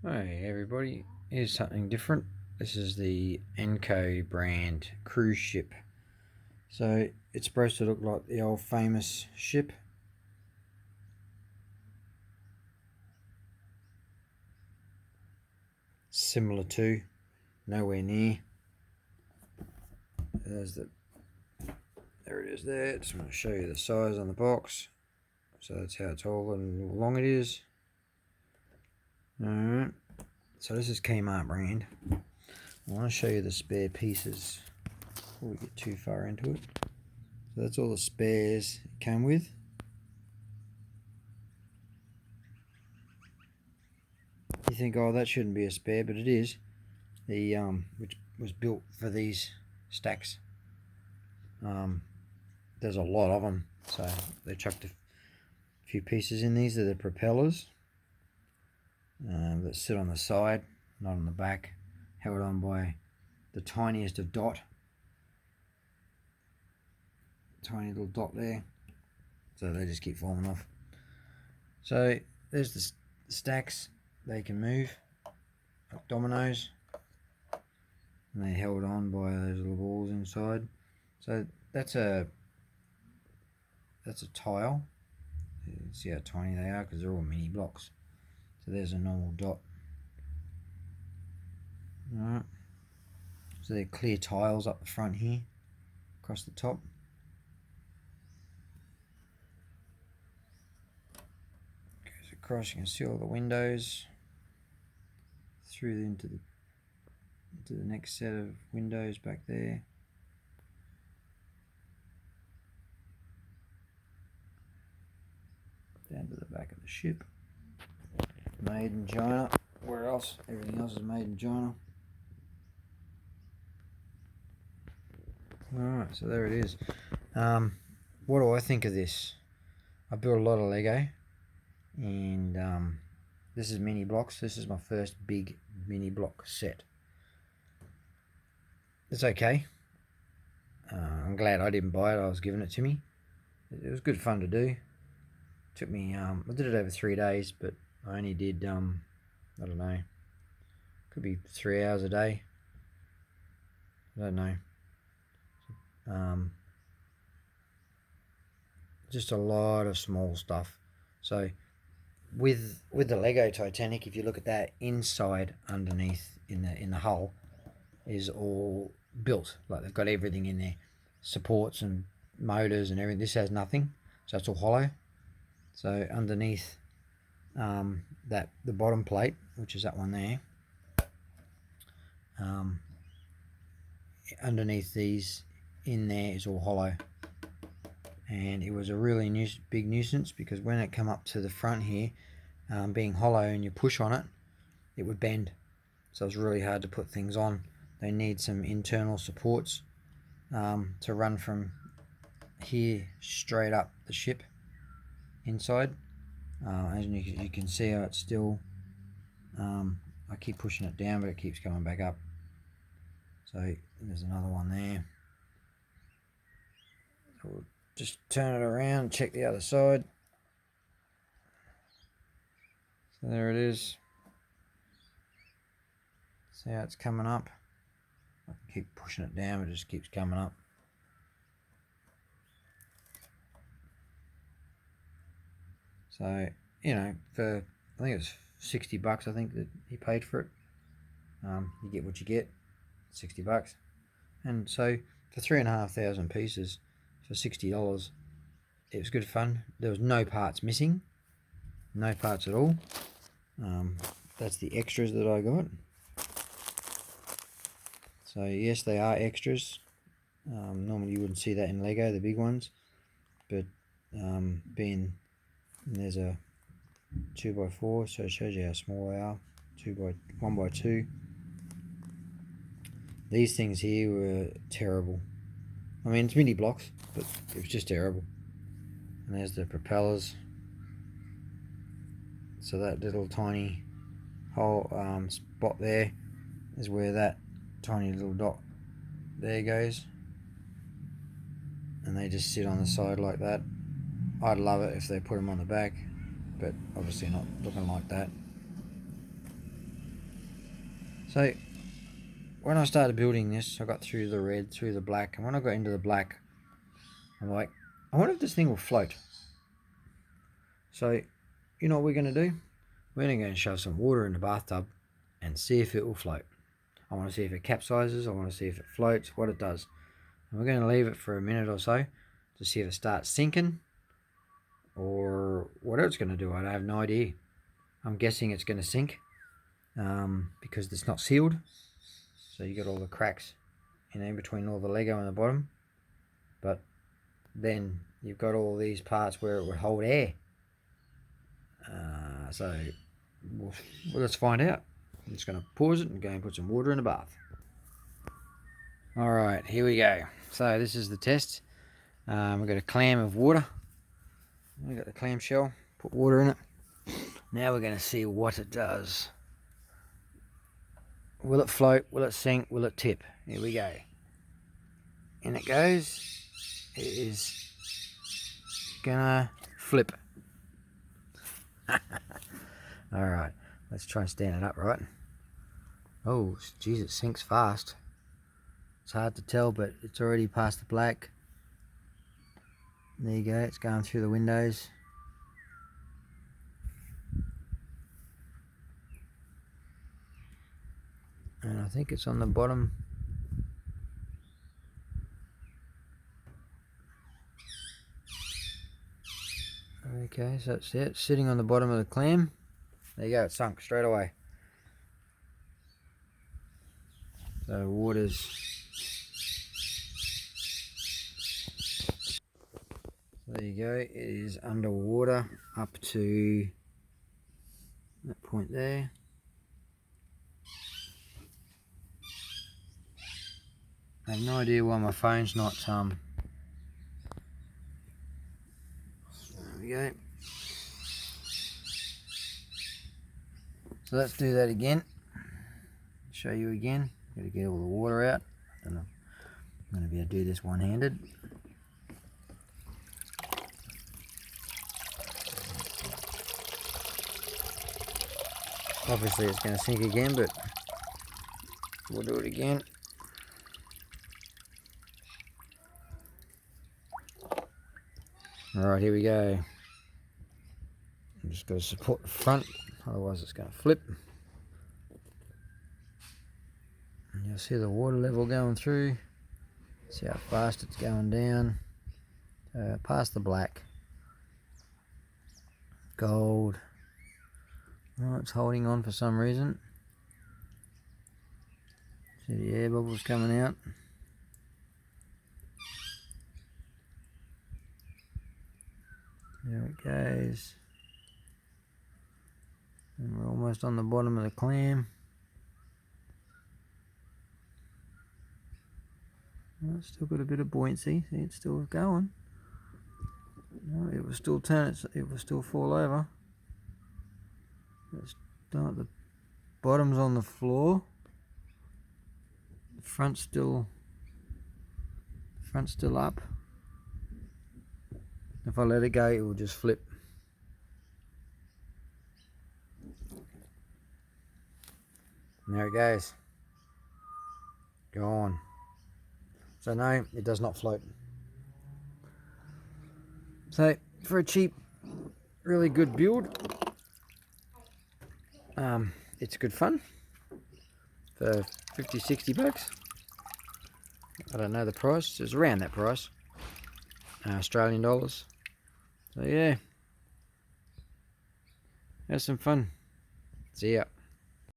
Hey everybody, here's something different. This is the Anko brand cruise ship. So it's supposed to look like the old famous ship. Similar to, nowhere near. There it is there. Just want to show you the size on the box. So that's how tall and long it is. Alright, so this is Kmart brand. I want to show you the spare pieces before we get too far into it. So that's all the spares it came with. You think, oh, that shouldn't be a spare, but it is. The which was built for these stacks. There's a lot of them, so they chucked a few pieces in. These are the propellers that sit on the side, not on the back, held on by the tiniest of dot. Tiny little dot there, so they just keep falling off. So there's the stacks. They can move like dominoes, and they're held on by those little balls inside. So that's a tile. You can see how tiny they are because they're all mini blocks. So there's a normal dot. Alright. So they're clear tiles up the front here, across the top. Goes across, you can see all the windows through into the next set of windows back there. Down to the back of the ship. Made in China. Where else? Everything else is made in China. Alright, so there it is. What do I think of this? I built a lot of Lego, and this is mini blocks. This is my first big mini block set. It's okay. I'm glad I didn't buy it. I was given it to me. It was good fun to do. Took me, I did it over 3 days, but I only did, I don't know, could be 3 hours a day. I don't know. Just a lot of small stuff. So with the Lego Titanic, if you look at that, inside underneath in the hull is all built. Like they've got everything in there, supports and motors and everything. This has nothing, so it's all hollow. So underneath that, the bottom plate, which is that one there, underneath these in there is all hollow. And it was a really big nuisance because when it come up to the front here, being hollow and you push on it, it would bend. So it's really hard to put things on. They need some internal supports to run from here straight up the ship inside. As you can see how it's still, I keep pushing it down, but it keeps coming back up. So there's another one there. So we'll just turn it around, check the other side. So there it is. See how it's coming up? I can keep pushing it down, but it just keeps coming up. So, you know, for, I think it was $60, I think that he paid for it. You get what you get, $60. And so for 3,500 pieces for $60, it was good fun. There was no parts missing, no parts at all. That's the extras that I got. So yes, they are extras. Normally you wouldn't see that in Lego, the big ones, but being there's a 2x4, so it shows you how small they are. 1x2. These things here were terrible. I mean, it's mini blocks, but it was just terrible. And there's the propellers. So that little tiny hole spot there is where that tiny little dot there goes, and they just sit on the side like that. I'd love it if they put them on the back, but obviously not looking like that. So when I started building this, I got through the red, through the black, and when I got into the black, I'm like, I wonder if this thing will float. So you know what we're going to do? We're going to go and shove some water in the bathtub and see if it will float. I want to see if it capsizes, I want to see if it floats, what it does. And we're going to leave it for a minute or so to see if it starts sinking or what it's going to do. I have no idea. I'm guessing it's going to sink because it's not sealed. So you got all the cracks in between all the Lego and the bottom. But then you've got all these parts where it would hold air. So let's find out. I'm just going to pause it and go and put some water in the bath. Alright, here we go. So this is the test. We've got a clam of water. We've got the clam shell. Put water in it. Now we're going to see what it does. Will it float? Will it sink? Will it tip? Here we go. And it goes. It is gonna flip. Alright, let's try and stand it up, right? Oh, geez, it sinks fast. It's hard to tell, but it's already past the black. There you go, it's going through the windows. And I think it's on the bottom. Okay, so it's it, sitting on the bottom of the clam. There you go, it sunk straight away. So water's... There you go, it is underwater up to that point there. I have no idea why my phone's not there we go. So let's do that again. Show you again. Got to get all the water out. I don't know. I'm going to be able to do this one-handed. Obviously it's going to sink again, but we'll do it again. Alright, here we go. I'm just going to support the front, otherwise it's going to flip. And you'll see the water level going through. See how fast it's going down. Past the black. Gold. Oh, it's holding on for some reason. See the air bubbles coming out. There it goes. And we're almost on the bottom of the clam. Oh, it's still got a bit of buoyancy. See, it's still going. No, it will still turn. It will still fall over. Let's start. The bottom's on the floor. The front's still up. If I let it go, it will just flip. And there it goes. Go on. So no, it does not float. So for a cheap, really good build, it's good fun. For 50-60 bucks. I don't know the price. It's around that price. Australian dollars. So yeah. Have some fun. See ya.